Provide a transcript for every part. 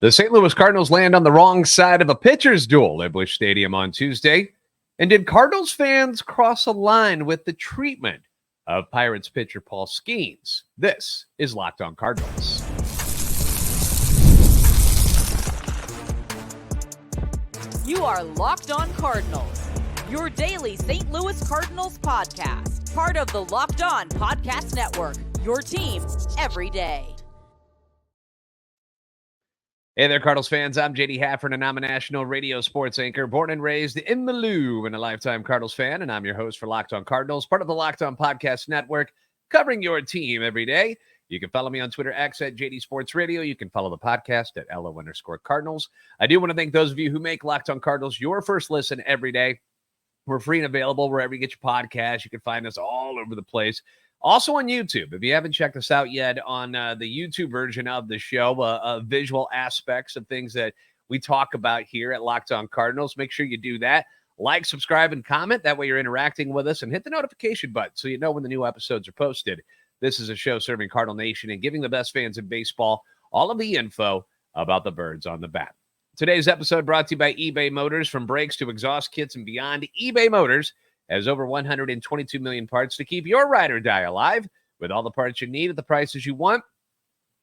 The St. Louis Cardinals land on the wrong side of a pitcher's duel at Busch Stadium on Tuesday. And did Cardinals fans cross a line with the treatment of Pirates pitcher Paul Skenes? This is Locked On Cardinals. You are Locked On Cardinals, your daily St. Louis Cardinals podcast. Part of the Locked On Podcast Network, your team every day. Hey there, Cardinals fans. I'm JD Hafford, and I'm a national radio sports anchor, born and raised in the Lou, and a lifetime Cardinals fan, and I'm your host for Locked On Cardinals, part of the Locked On Podcast Network, covering your team every day. You can follow me on Twitter, X at JD Sports Radio. You can follow the podcast at LO_Cardinals. I do want to thank those of you who make Locked On Cardinals your first listen every day. We're free and available wherever you get your podcasts. You can find us all over the place. Also on YouTube, if you haven't checked us out yet on the YouTube version of the show, visual aspects of things that we talk about here at Locked On Cardinals, make sure you do that. Like, subscribe, and comment. That way you're interacting with us, and hit the notification button so you know when the new episodes are posted. This is a show serving Cardinal Nation and giving the best fans in baseball all of the info about the birds on the bat. Today's episode brought to you by eBay Motors. From brakes to exhaust kits and beyond, eBay Motors has over 122 million parts to keep your ride or die alive. With all the parts you need at the prices you want,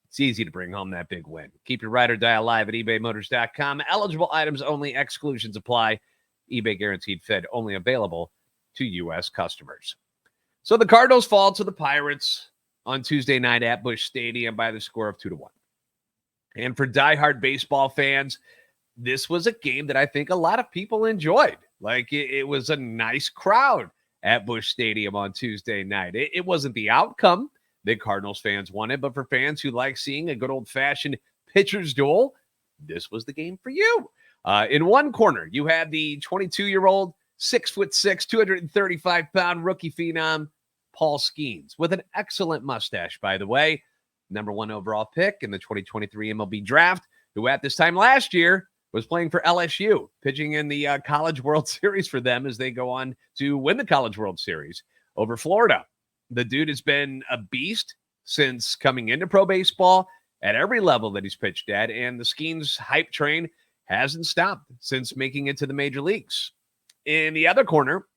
it's easy to bring home that big win. Keep your ride or die alive at ebaymotors.com. Eligible items only. Exclusions apply. eBay guaranteed fit. Only available to U.S. customers. So the Cardinals fall to the Pirates on Tuesday night at Busch Stadium by the score of 2-1. And for diehard baseball fans, this was a game that I think a lot of people enjoyed. Like, it was a nice crowd at Busch Stadium on Tuesday night. It wasn't the outcome that Cardinals fans wanted, but for fans who like seeing a good old-fashioned pitcher's duel, this was the game for you. In one corner, you had the 22-year-old, 6'6", 235-pound rookie phenom, Paul Skenes, with an excellent mustache, by the way. Number 1 overall pick in the 2023 MLB draft, who at this time last year was playing for LSU, pitching in the College World Series for them as they go on to win the College World Series over Florida. The dude has been a beast since coming into pro baseball at every level that he's pitched at, and the Skenes hype train hasn't stopped since making it to the major leagues. In the other corner,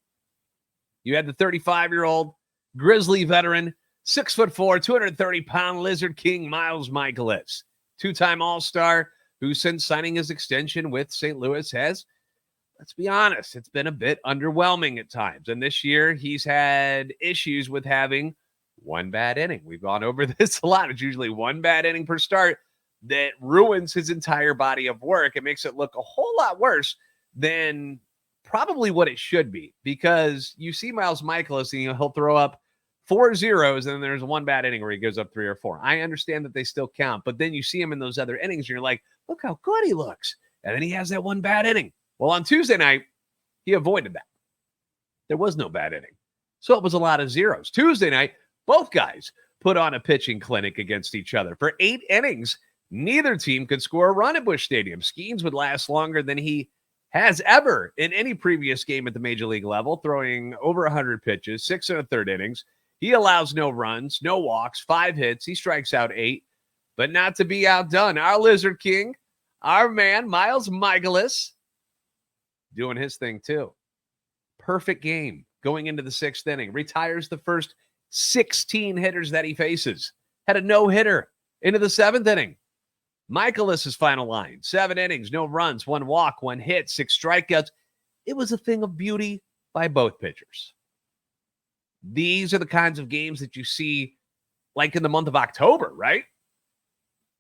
you had the 35-year-old Grizzly veteran, 6'4", 230-pound Lizard King Miles Mikolas, two-time All-Star, who since signing his extension with St. Louis has, let's be honest, it's been a bit underwhelming at times. And this year, he's had issues with having one bad inning. We've gone over this a lot. It's usually one bad inning per start that ruins his entire body of work. It makes it look a whole lot worse than probably what it should be, because you see Miles Mikolas, and he'll throw up 4 zeros, and then there's one bad inning where he goes up 3 or 4. I understand that they still count, but then you see him in those other innings, and you're like, look how good he looks. And then he has that one bad inning. Well, on Tuesday night, he avoided that. There was no bad inning. So it was a lot of zeros. Tuesday night, both guys put on a pitching clinic against each other. For 8 innings, neither team could score a run at Busch Stadium. Skenes would last longer than he has ever in any previous game at the major league level, throwing over 100 pitches, 6 1/3 innings. He allows no runs, no walks, 5 hits. He strikes out 8, but not to be outdone. Our Lizard King, our man, Miles Mikolas, doing his thing too. Perfect game going into the 6th inning. Retires the first 16 hitters that he faces. Had a no-hitter into the 7th inning. Mikolas' final line, 7 innings, no runs, 1 walk, 1 hit, 6 strikeouts. It was a thing of beauty by both pitchers. These are the kinds of games that you see like in the month of October, right?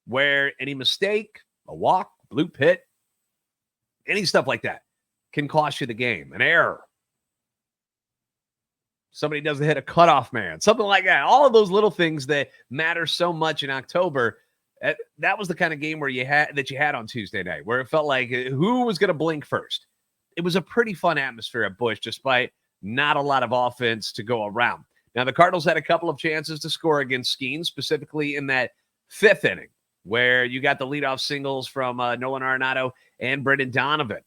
Where any mistake, a walk, blue pit, any stuff like that can cost you the game. An error. Somebody doesn't hit a cutoff man, something like that. All of those little things that matter so much in October. That was the kind of game where you had on Tuesday night, where it felt like who was going to blink first. It was a pretty fun atmosphere at Busch, despite not a lot of offense to go around. Now, the Cardinals had a couple of chances to score against Skenes, specifically in that 5th inning, where you got the leadoff singles from Nolan Arenado and Brendan Donovan.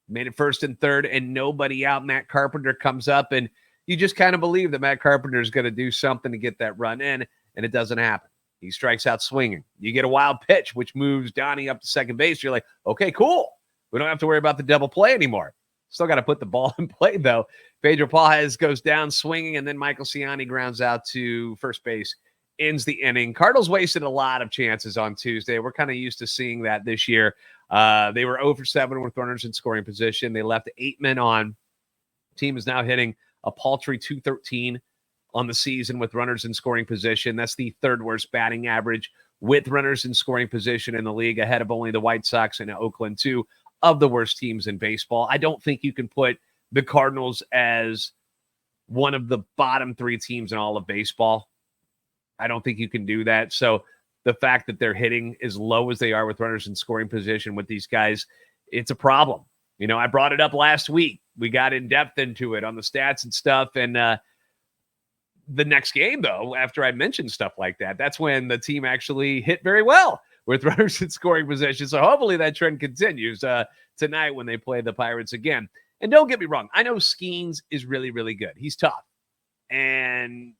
Made it 1st and 3rd, and nobody out. Matt Carpenter comes up, and you just kind of believe that Matt Carpenter is going to do something to get that run in, and it doesn't happen. He strikes out swinging. You get a wild pitch, which moves Donnie up to second base. You're like, okay, cool. We don't have to worry about the double play anymore. Still got to put the ball in play, though. Pedro Pages goes down swinging, and then Michael Ciani grounds out to first base, ends the inning. Cardinals wasted a lot of chances on Tuesday. We're kind of used to seeing that this year. They were 0 for 7 with runners in scoring position. They left 8 men on. Team is now hitting a paltry .213 on the season with runners in scoring position. That's the third worst batting average with runners in scoring position in the league, ahead of only the White Sox and Oakland, 2 of the worst teams in baseball. I don't think you can put the Cardinals as one of the bottom 3 teams in all of baseball. I don't think you can do that. So the fact that they're hitting as low as they are with runners in scoring position with these guys, it's a problem. You know, I brought it up last week. We got in depth into it on the stats and stuff. And the next game, though, after I mentioned stuff like that, that's when the team actually hit very well with runners in scoring position. So hopefully that trend continues tonight when they play the Pirates again. And don't get me wrong, I know Skenes is really, really good. He's tough, and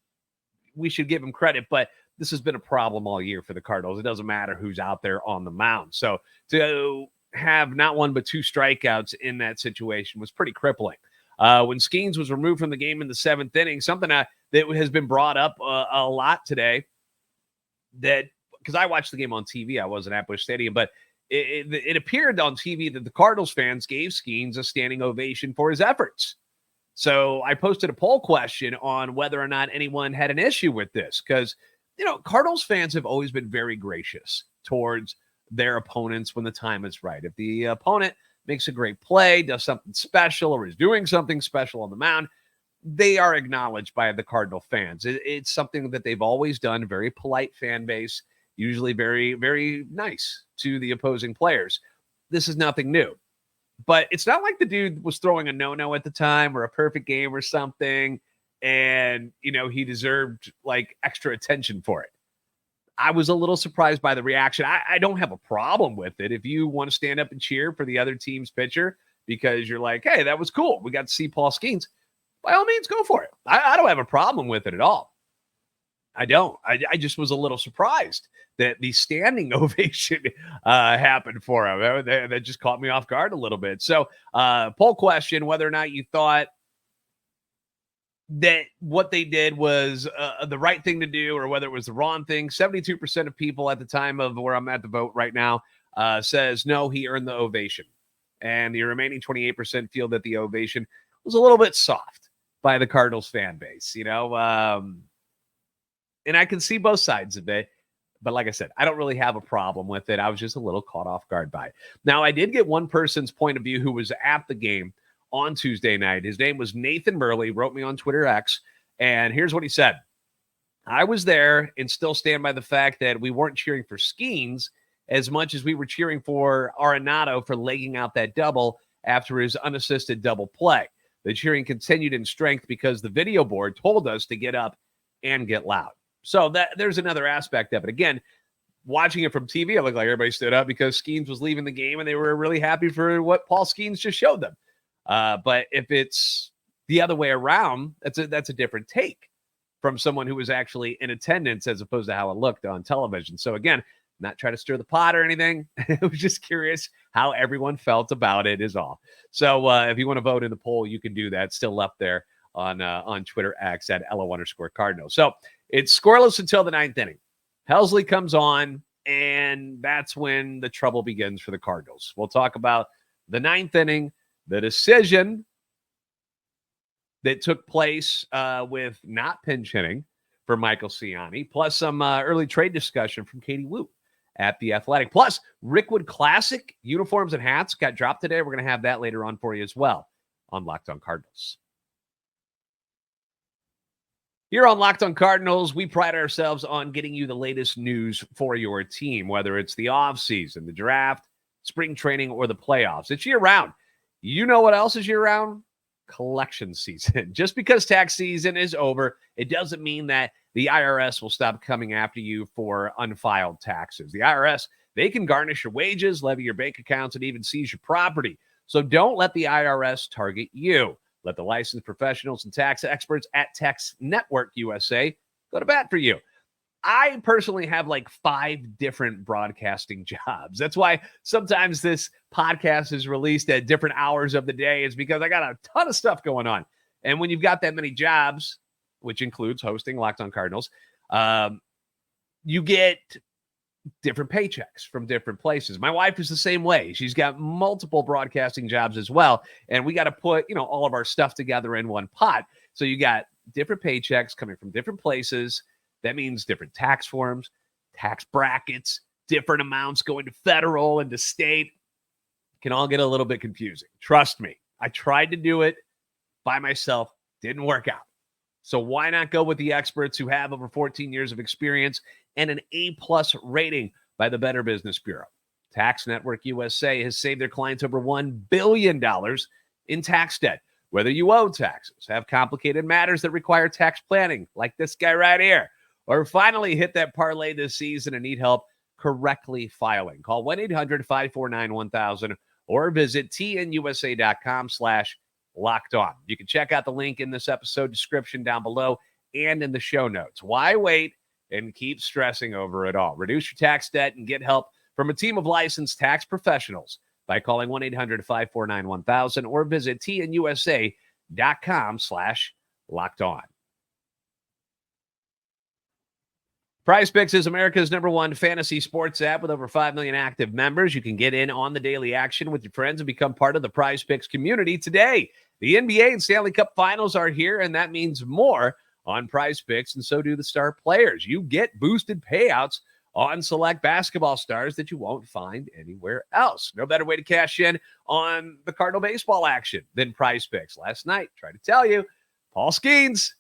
we should give him credit, but this has been a problem all year for the Cardinals. It doesn't matter who's out there on the mound. So to have not 1 but 2 strikeouts in that situation was pretty crippling. When Skenes was removed from the game in the 7th inning, something that has been brought up a lot today, that because I watched the game on TV, I wasn't at Busch Stadium, but it appeared on TV that the Cardinals fans gave Skenes a standing ovation for his efforts. So I posted a poll question on whether or not anyone had an issue with this, because, you know, Cardinals fans have always been very gracious towards their opponents when the time is right. If the opponent makes a great play, does something special, or is doing something special on the mound, they are acknowledged by the Cardinal fans. It's something that they've always done. Very polite fan base, usually very, very nice to the opposing players. This is nothing new. But it's not like the dude was throwing a no-no at the time or a perfect game or something, and, you know, he deserved, like, extra attention for it. I was a little surprised by the reaction. I don't have a problem with it. If you want to stand up and cheer for the other team's pitcher because you're like, hey, that was cool, we got to see Paul Skenes, by all means, go for it. I don't have a problem with it at all. I don't. I just was a little surprised that the standing ovation happened for him. That just caught me off guard a little bit. So, poll question, whether or not you thought that what they did was the right thing to do or whether it was the wrong thing. 72% of people at the time of where I'm at the vote right now says, no, he earned the ovation. And the remaining 28% feel that the ovation was a little bit soft by the Cardinals fan base, you know. And I can see both sides of it. But like I said, I don't really have a problem with it. I was just a little caught off guard by it. Now, I did get one person's point of view who was at the game on Tuesday night. His name was Nathan Murley, wrote me on Twitter X. And here's what he said. I was there and still stand by the fact that we weren't cheering for Skenes as much as we were cheering for Arenado for legging out that double after his unassisted double play. The cheering continued in strength because the video board told us to get up and get loud. So there's another aspect of it. Again, watching it from TV, it looked like everybody stood up because Skenes was leaving the game and they were really happy for what Paul Skenes just showed them. But if it's the other way around, that's a different take from someone who was actually in attendance as opposed to how it looked on television. So again, not trying to stir the pot or anything. I was just curious how everyone felt about it is all. So if you want to vote in the poll, you can do that. Still up there on Twitter X at @LO_Cardinals. So it's scoreless until the 9th inning. Helsley comes on, and that's when the trouble begins for the Cardinals. We'll talk about the 9th inning, the decision that took place with not pinch hitting for Michael Ciani, plus some early trade discussion from Katie Wu at The Athletic. Plus, Rickwood Classic uniforms and hats got dropped today. We're going to have that later on for you as well on Locked On Cardinals. Here on Locked On Cardinals, we pride ourselves on getting you the latest news for your team, whether it's the offseason, the draft, spring training, or the playoffs. It's year-round. You know what else is year-round? Collection season. Just because tax season is over, it doesn't mean that the IRS will stop coming after you for unfiled taxes. The IRS, they can garnish your wages, levy your bank accounts, and even seize your property. So don't let the IRS target you. Let the licensed professionals and tax experts at Tax Network USA go to bat for you. I personally have like 5 different broadcasting jobs. That's why sometimes this podcast is released at different hours of the day. It's because I got a ton of stuff going on. And when you've got that many jobs, which includes hosting Locked On Cardinals, you get different paychecks from different places. My wife is the same way. She's got multiple broadcasting jobs as well. And we got to put, all of our stuff together in one pot. So you got different paychecks coming from different places. That means different tax forms, tax brackets, different amounts going to federal and to state. It can all get a little bit confusing. Trust me. I tried to do it by myself. Didn't work out. So why not go with the experts who have over 14 years of experience and an A+ rating by the Better Business Bureau? Tax Network USA has saved their clients over $1 billion in tax debt. Whether you owe taxes, have complicated matters that require tax planning, like this guy right here, or finally hit that parlay this season and need help correctly filing, call 1-800-549-1000 or visit tnusa.com/locked on. You can check out the link in this episode description down below and in the show notes. Why wait and keep stressing over it all? Reduce your tax debt and get help from a team of licensed tax professionals by calling 1-800-549-1000 or visit tnusa.com/locked on. PrizePicks is America's #1 fantasy sports app with over 5 million active members. You can get in on the daily action with your friends and become part of the PrizePicks community today. The NBA and Stanley Cup Finals are here, and that means more on PrizePicks, and so do the star players. You get boosted payouts on select basketball stars that you won't find anywhere else. No better way to cash in on the Cardinal baseball action than PrizePicks. Last night, tried to tell you, Paul Skenes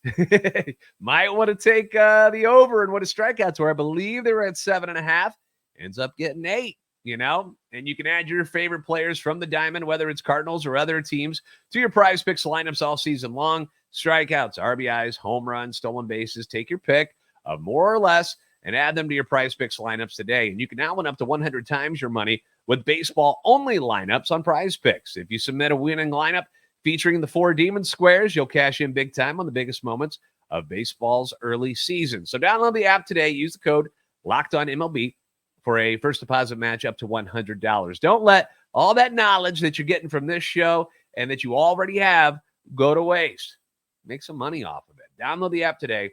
might want to take the over and what his strikeouts were. I believe they were at 7.5. Ends up getting 8, and you can add your favorite players from the diamond, whether it's Cardinals or other teams, to your PrizePicks lineups all season long. Strikeouts, RBIs, home runs, stolen bases. Take your pick of more or less and add them to your PrizePicks lineups today. And you can now win up to 100 times your money with baseball-only lineups on PrizePicks. If you submit a winning lineup featuring the 4 Demon Squares, you'll cash in big time on the biggest moments of baseball's early season. So download the app today. Use the code LOCKEDONMLB for a first deposit match up to $100. Don't let all that knowledge that you're getting from this show and that you already have go to waste. Make some money off of it. Download the app today.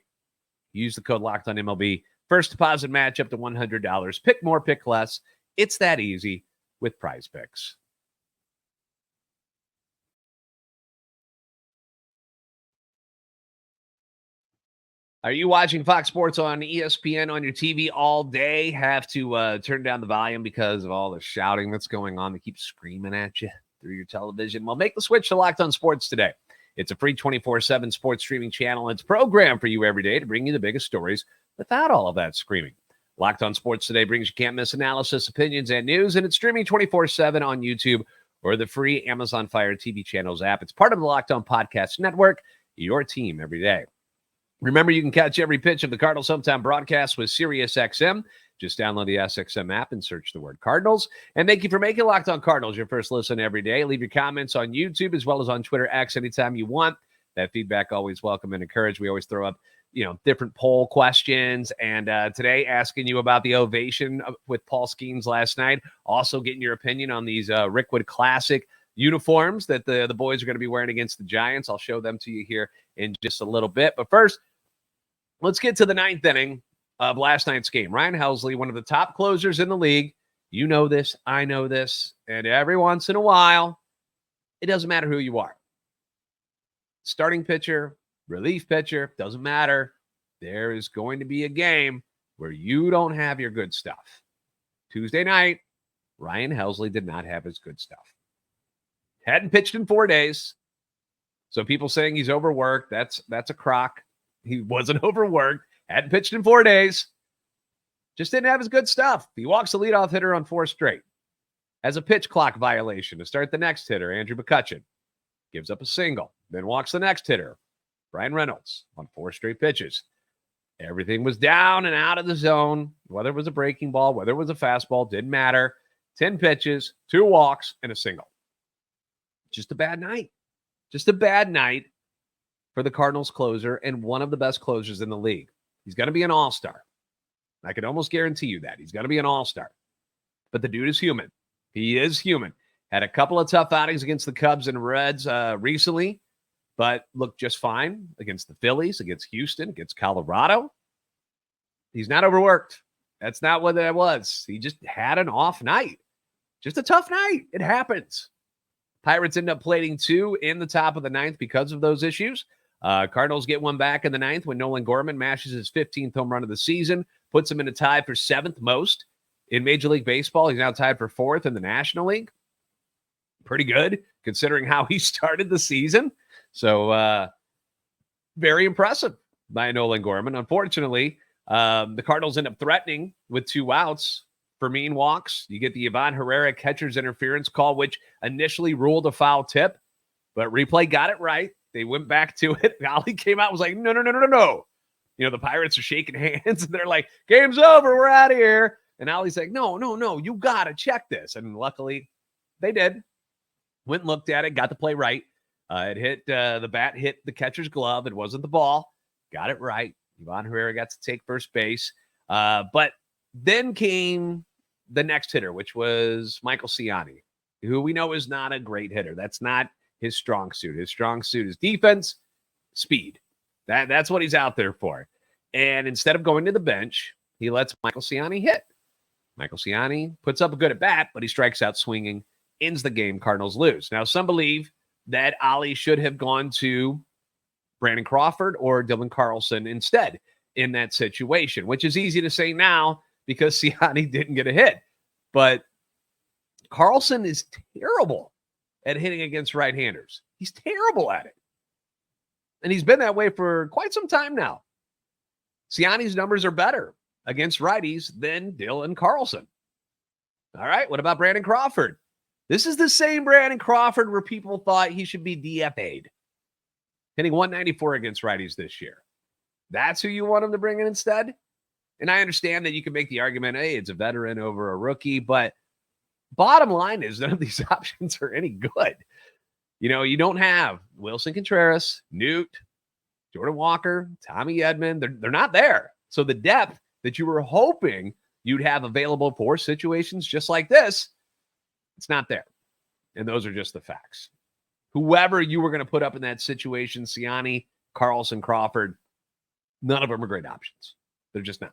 Use the code LOCKEDONMLB. First deposit match up to $100. Pick more, pick less. It's that easy with PrizePicks. Are you watching Fox Sports on ESPN on your TV all day? Have to turn down the volume because of all the shouting that's going on. They keep screaming at you through your television. Well, make the switch to Locked On Sports today. It's a free 24/7 sports streaming channel. It's programmed for you every day to bring you the biggest stories without all of that screaming. Locked On Sports today brings you can't-miss analysis, opinions, and news, and it's streaming 24/7 on YouTube or the free Amazon Fire TV channels app. It's part of the Locked On Podcast Network, your team every day. Remember, you can catch every pitch of the Cardinals Hometown broadcast with SiriusXM. Just download the SXM app and search the word Cardinals. And thank you for making Locked On Cardinals your first listen every day. Leave your comments on YouTube as well as on Twitter X anytime you want. That feedback always welcome and encouraged. We always throw up, different poll questions. And today, asking you about the ovation with Paul Skenes last night. Also getting your opinion on these Rickwood Classic uniforms that the boys are going to be wearing against the Giants. I'll show them to you here in just a little bit. But first, let's get to the 9th inning of last night's game. Ryan Helsley, one of the top closers in the league. You know this. I know this. And every once in a while, it doesn't matter who you are. Starting pitcher, relief pitcher, doesn't matter. There is going to be a game where you don't have your good stuff. Tuesday night, Ryan Helsley did not have his good stuff. Hadn't pitched in 4 days. So people saying he's overworked, that's a crock. He wasn't overworked. Hadn't pitched in 4 days. Just didn't have his good stuff. He walks the leadoff hitter on 4 straight. Has a pitch clock violation to start the next hitter, Andrew McCutchen. Gives up a single. Then walks the next hitter, Brian Reynolds, on 4 straight pitches. Everything was down and out of the zone. Whether it was a breaking ball, whether it was a fastball, didn't matter. 10 pitches, 2 walks, and a single. Just a bad night. Just a bad night for the Cardinals closer and one of the best closers in the league. He's going to be an all-star. I can almost guarantee you that. He's going to be an all-star. But the dude is human. He is human. Had a couple of tough outings against the Cubs and Reds recently, but looked just fine against the Phillies, against Houston, against Colorado. He's not overworked. That's not what that was. He just had an off night. Just a tough night. It happens. Pirates end up plating 2 in the top of the 9th because of those issues. Cardinals get one back in the 9th when Nolan Gorman mashes his 15th home run of the season, puts him in a tie for 7th most in Major League Baseball. He's now tied for 4th in the National League. Pretty good considering how he started the season. So very impressive by Nolan Gorman. Unfortunately, the Cardinals end up threatening with 2 outs for mean walks. You get the Ivan Herrera catcher's interference call, which initially ruled a foul tip, but replay got it right. They went back to it. Ali came out and was like, no. You know, the Pirates are shaking hands, and they're like, game's over, we're out of here. And Ali's like, no, you got to check this. And luckily, they did. Went and looked at it, got the play right. It hit, the bat hit the catcher's glove. It wasn't the ball. Got it right. Ivan Herrera got to take first base. But then came the next hitter, which was Michael Ciani, who we know is not a great hitter. That's not his strong suit. His strong suit is defense, speed. That's what he's out there for. And instead of going to the bench, he lets Michael Ciani hit. Michael Ciani puts up a good at bat, but he strikes out swinging, ends the game. Cardinals lose. Now, some believe that Ali should have gone to Brandon Crawford or Dylan Carlson instead in that situation, which is easy to say now because Ciani didn't get a hit. But Carlson is terrible at hitting against right-handers. He's terrible at it. And he's been that way for quite some time now. Ciani's numbers are better against righties than Dylan Carlson. All right, what about Brandon Crawford? This is the same Brandon Crawford where people thought he should be DFA'd. Hitting 194 against righties this year. That's who you want him to bring in instead? And I understand that you can make the argument, hey, it's a veteran over a rookie, but bottom line is none of these options are any good. You know, you don't have Wilson Contreras, Newt, Jordan Walker, Tommy Edman. They're not there. So the depth that you were hoping you'd have available for situations just like this, it's not there. And those are just the facts. Whoever you were going to put up in that situation, Ciani, Carlson, Crawford, none of them are great options. They're just not.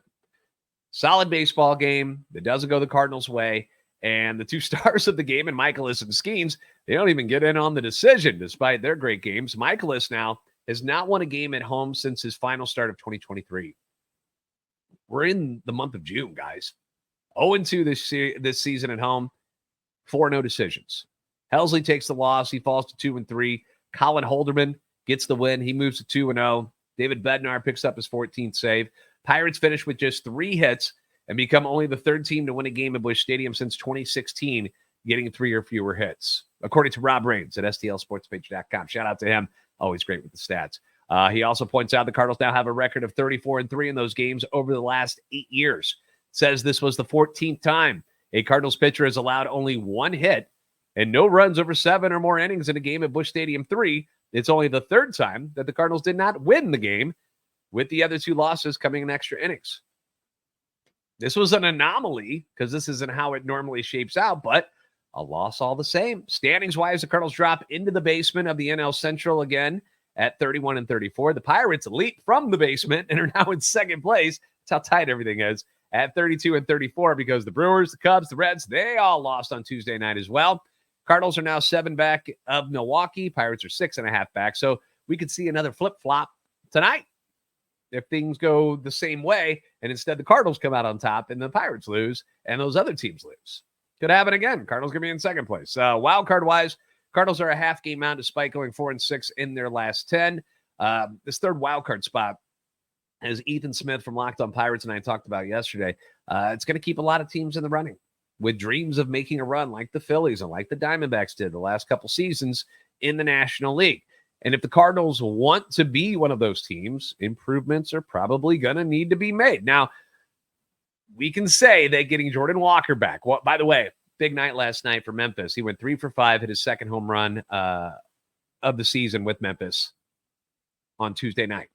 Solid baseball game that doesn't go the Cardinals' way. And the 2 stars of the game, and Mikolas and Skenes, they don't even get in on the decision despite their great games. Mikolas now has not won a game at home since his final start of 2023. We're in the month of June, guys. 0-2 this season at home. 4 no decisions. Helsley takes the loss. He falls to 2-3. Colin Holderman gets the win. He moves to 2-0. David Bednar picks up his 14th save. Pirates finish with just 3 hits and become only the 3rd team to win a game at Busch Stadium since 2016, getting 3 or fewer hits, according to Rob Raines at STLSportsPage.com. Shout out to him. Always great with the stats. He also points out the Cardinals now have a record of 34-3 in those games over the last 8 years. Says this was the 14th time a Cardinals pitcher has allowed only 1 hit and no runs over 7 or more innings in a game at Busch Stadium 3. It's only the 3rd time that the Cardinals did not win the game, with the other 2 losses coming in extra innings. This was an anomaly because this isn't how it normally shapes out, but a loss all the same. Standings-wise, the Cardinals drop into the basement of the NL Central again at 31-34. The Pirates leap from the basement and are now in 2nd place. That's how tight everything is at 32-34 because the Brewers, the Cubs, the Reds, they all lost on Tuesday night as well. Cardinals are now 7 back of Milwaukee. Pirates are 6.5 back. So we could see another flip-flop tonight if things go the same way, and instead the Cardinals come out on top and the Pirates lose and those other teams lose. Could happen again. Cardinals going to be in 2nd place. Wild card-wise, Cardinals are a half game out despite going 4-6 in their last 10. This 3rd wild card spot, as Ethan Smith from Locked On Pirates and I talked about yesterday, it's going to keep a lot of teams in the running with dreams of making a run like the Phillies and like the Diamondbacks did the last couple seasons in the National League. And if the Cardinals want to be one of those teams, improvements are probably going to need to be made. Now, we can say that getting Jordan Walker back, well, by the way, big night last night for Memphis. He went 3 for 5, hit his 2nd home run of the season with Memphis on Tuesday night.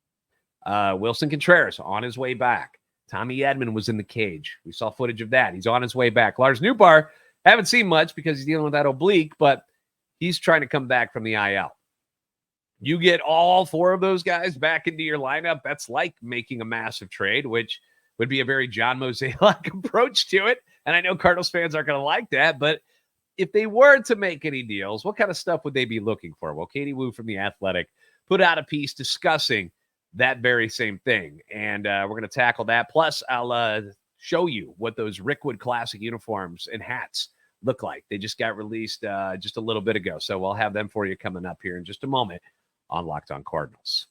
Wilson Contreras on his way back. Tommy Edman was in the cage. We saw footage of that. He's on his way back. Lars Newbar, haven't seen much because he's dealing with that oblique, but he's trying to come back from the IL. You get all four of those guys back into your lineup, that's like making a massive trade, which would be a very John Mozeliak approach to it. And I know Cardinals fans aren't going to like that, but if they were to make any deals, what kind of stuff would they be looking for? Well, Katie Wu from The Athletic put out a piece discussing that very same thing. And we're going to tackle that. Plus, I'll show you what those Rickwood Classic uniforms and hats look like. They just got released just a little bit ago. So we'll have them for you coming up here in just a moment on Locked On Cardinals.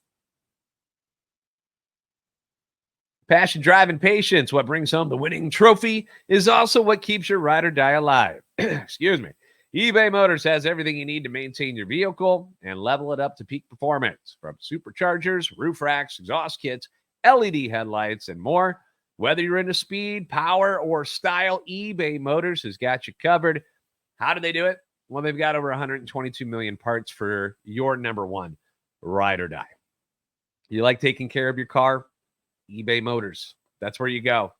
Passion, drive, and patience, what brings home the winning trophy, is also what keeps your ride or die alive. Excuse me. eBay Motors has everything you need to maintain your vehicle and level it up to peak performance. From superchargers, roof racks, exhaust kits, LED headlights, and more. Whether you're into speed, power, or style, eBay Motors has got you covered. How do they do it? Well, they've got over 122 million parts for your number one ride or die. You like taking care of your car? eBay Motors. That's where you go.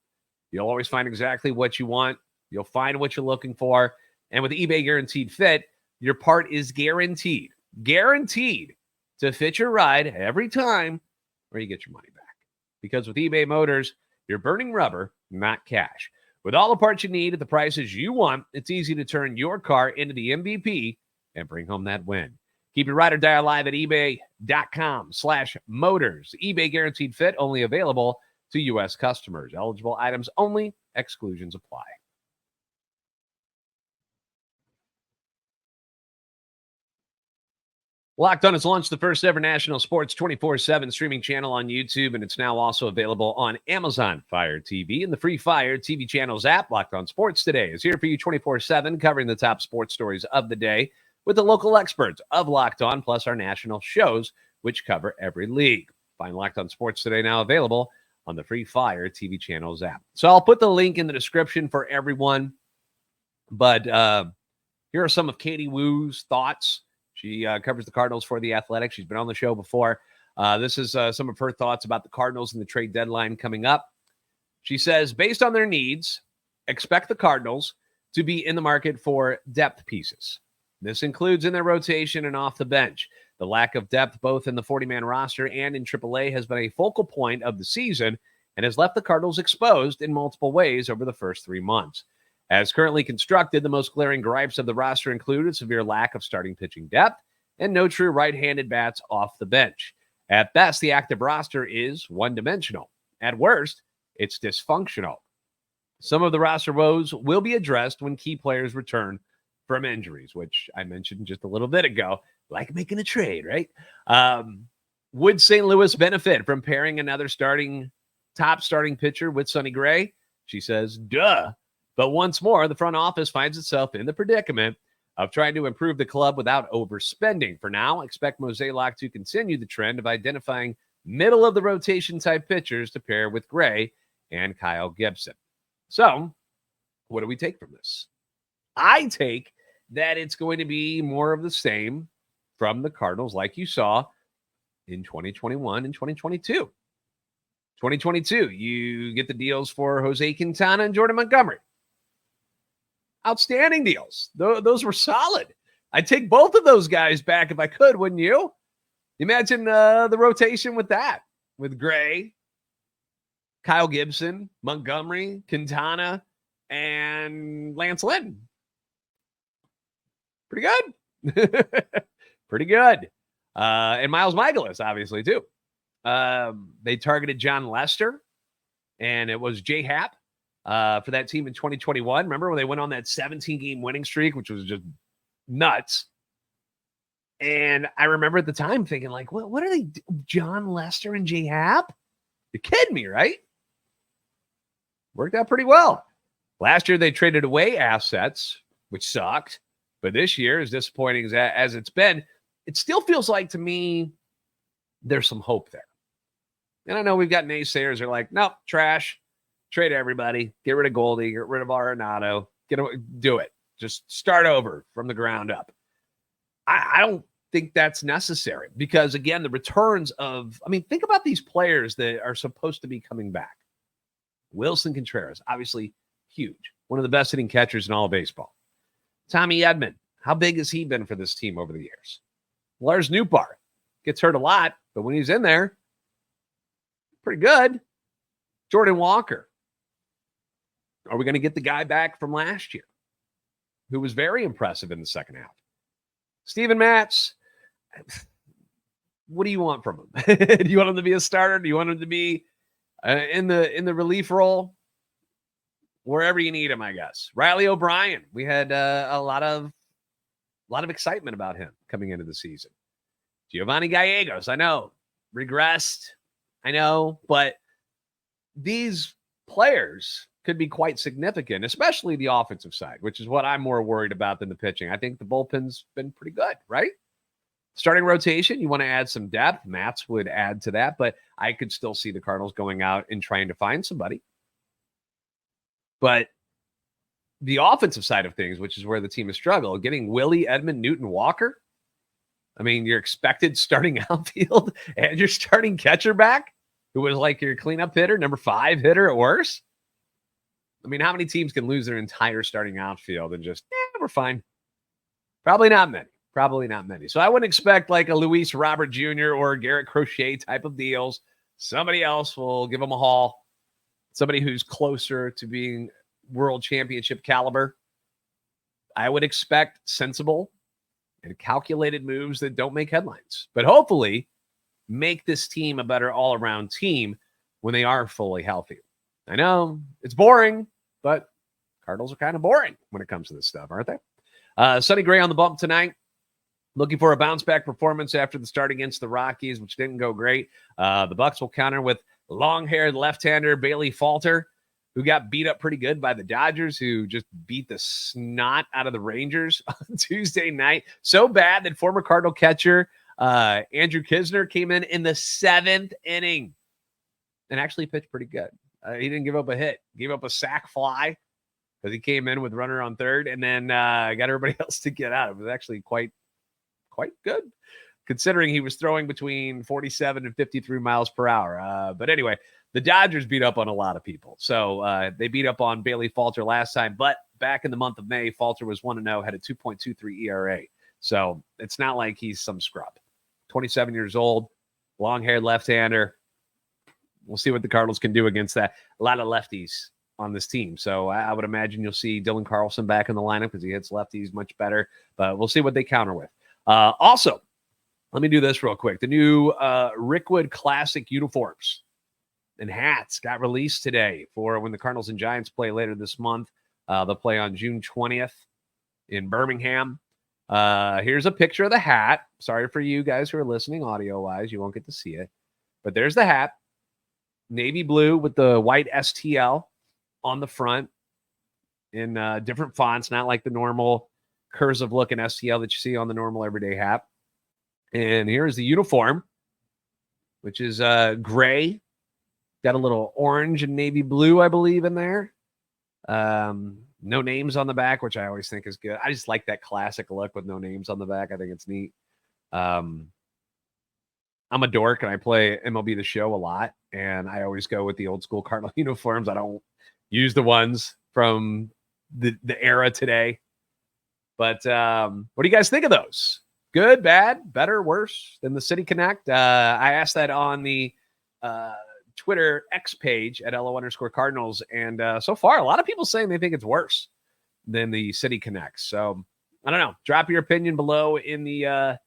You'll always find exactly what you want. You'll find what you're looking for. And with eBay Guaranteed Fit, your part is guaranteed to fit your ride every time, or you get your money back. Because with eBay Motors, you're burning rubber, not cash. With all the parts you need at the prices you want, it's easy to turn your car into the MVP and bring home that win. Keep your ride or die alive at ebay.com/motors. eBay Guaranteed Fit, only available to U.S. customers. Eligible items only. Exclusions apply. Locked On has launched the first ever national sports 24/7 streaming channel on YouTube, and it's now also available on Amazon Fire TV and the free Fire TV channels app. Locked On Sports Today is here for you 24/7, covering the top sports stories of the day with the local experts of Locked On, plus our national shows, which cover every league. Find Locked On Sports Today now available on the free Fire TV channels app. So I'll put the link in the description for everyone, but here are some of Katie Wu's thoughts. She covers the Cardinals for The Athletic. She's been on the show before. This is some of her thoughts about the Cardinals and the trade deadline coming up. She says, based on their needs, expect the Cardinals to be in the market for depth pieces. This includes in their rotation and off the bench. The lack of depth both in the 40-man roster and in AAA has been a focal point of the season and has left the Cardinals exposed in multiple ways over the first 3 months. As currently constructed, the most glaring gripes of the roster include a severe lack of starting pitching depth and no true right-handed bats off the bench. At best, the active roster is one-dimensional. At worst, it's dysfunctional. Some of the roster woes will be addressed when key players return from injuries, which I mentioned just a little bit ago, like making a trade, right? Would St. Louis benefit from pairing another top starting pitcher with Sonny Gray? She says, duh. But once more, the front office finds itself in the predicament of trying to improve the club without overspending. For now, expect Mozeliak to continue the trend of identifying middle-of-the-rotation type pitchers to pair with Gray and Kyle Gibson. So, what do we take from this? I take that it's going to be more of the same from the Cardinals like you saw in 2021 and 2022. 2022, you get the deals for Jose Quintana and Jordan Montgomery. Outstanding deals. Those were solid. I'd take both of those guys back if I could, wouldn't you? Imagine the rotation with that. With Gray, Kyle Gibson, Montgomery, Quintana, and Lance Lynn. Pretty good. Pretty good. And Miles Mikolas, obviously, too. They targeted John Lester, and it was J-Hap. For that team in 2021. Remember when they went on that 17-game winning streak, which was just nuts? And I remember at the time thinking, like, what are they, John Lester and J-Hap? You're kidding me, right? Worked out pretty well. Last year, they traded away assets, which sucked. But this year, as disappointing as it's been, it still feels like, to me, there's some hope there. And I know we've got naysayers who are like, nope, trash. Trade everybody, get rid of Goldie, get rid of Arenado, do it. Just start over from the ground up. I don't think that's necessary because, again, the returns of, think about these players that are supposed to be coming back. Wilson Contreras, obviously huge. One of the best hitting catchers in all of baseball. Tommy Edman, how big has he been for this team over the years? Lars Nootbaar gets hurt a lot, but when he's in there, pretty good. Jordan Walker. Are we going to get the guy back from last year who was very impressive in the second half? Steven Matz, what do you want from him? Do you want him to be a starter? Do you want him to be in the relief role? Wherever you need him, I guess. Riley O'Brien, we had a lot of excitement about him coming into the season. Giovanni Gallegos, I know, regressed, I know, but these players could be quite significant, especially the offensive side, which is what I'm more worried about than the pitching. I think the bullpen's been pretty good, right? Starting rotation, you want to add some depth. Matz would add to that, but I could still see the Cardinals going out and trying to find somebody. But the offensive side of things, which is where the team has struggled, getting Willie, Edman, Newton, Walker. I mean, your expected starting outfield and your starting catcher back, who was like your cleanup hitter, number 5 hitter at worst. I mean, how many teams can lose their entire starting outfield and just, we're fine? Probably not many. Probably not many. So I wouldn't expect like a Luis Robert Jr. or Garrett Crochet type of deals. Somebody else will give them a haul. Somebody who's closer to being world championship caliber. I would expect sensible and calculated moves that don't make headlines, but hopefully make this team a better all-around team when they are fully healthy. I know it's boring, but Cardinals are kind of boring when it comes to this stuff, aren't they? Sonny Gray on the bump tonight. Looking for a bounce-back performance after the start against the Rockies, which didn't go great. The Bucks will counter with long-haired left-hander Bailey Falter, who got beat up pretty good by the Dodgers, who just beat the snot out of the Rangers on Tuesday night. So bad that former Cardinal catcher Andrew Kisner came in the 7th inning and actually pitched pretty good. He didn't give up a hit. Gave up a sac fly because he came in with runner on third and then got everybody else to get out. It was actually quite good, considering he was throwing between 47 and 53 miles per hour. But anyway, the Dodgers beat up on a lot of people. So they beat up on Bailey Falter last time. But back in the month of May, Falter was 1-0, had a 2.23 ERA. So it's not like he's some scrub. 27 years old, long-haired left-hander. We'll see what the Cardinals can do against that. A lot of lefties on this team. So I would imagine you'll see Dylan Carlson back in the lineup because he hits lefties much better. But we'll see what they counter with. Also, let me do this real quick. The new Rickwood Classic uniforms and hats got released today for when the Cardinals and Giants play later this month. They'll play on June 20th in Birmingham. Here's a picture of the hat. Sorry for you guys who are listening audio-wise. You won't get to see it. But there's the hat. Navy blue with the white STL on the front in different fonts, not like the normal cursive looking STL that you see on the normal everyday hat. And here's the uniform, which is gray. Got a little orange and navy blue, I believe, in there. No names on the back, which I always think is good. I just like that classic look with no names on the back. I think it's neat. I'm a dork and I play MLB The Show a lot, and I always go with the old school Cardinal uniforms. I don't use the ones from the era today. But what do you guys think of those? Good, bad, better, worse than the City Connect? I asked that on the Twitter X page at LO_Cardinals. And so far, a lot of people saying they think it's worse than the City Connect. So I don't know. Drop your opinion below in the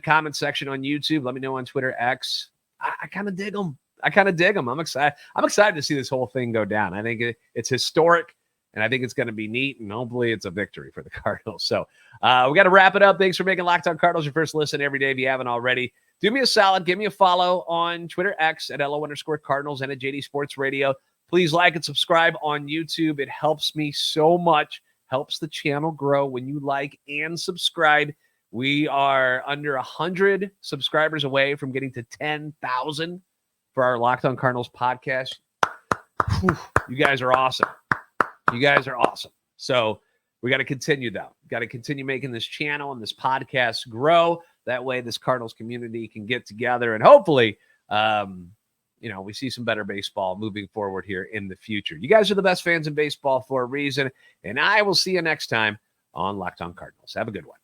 comment section on YouTube. Let me know on Twitter X. I kind of dig them. I'm excited. I'm excited to see this whole thing go down. I think it's historic. And I think it's going to be neat, and hopefully it's a victory for the Cardinals. So we got to wrap it up. Thanks for making Locked On Cardinals your first listen every day if you haven't already. Do me a solid. Give me a follow on Twitter X at LO_Cardinals and at JD Sports Radio. Please like and subscribe on YouTube. It helps me so much. Helps the channel grow when you like and subscribe. We are under 100 subscribers away from getting to 10,000 for our Locked On Cardinals podcast. Whew, you guys are awesome. You guys are awesome. So we got to continue, though. Got to continue making this channel and this podcast grow. That way this Cardinals community can get together and hopefully we see some better baseball moving forward here in the future. You guys are the best fans in baseball for a reason, and I will see you next time on Locked On Cardinals. Have a good one.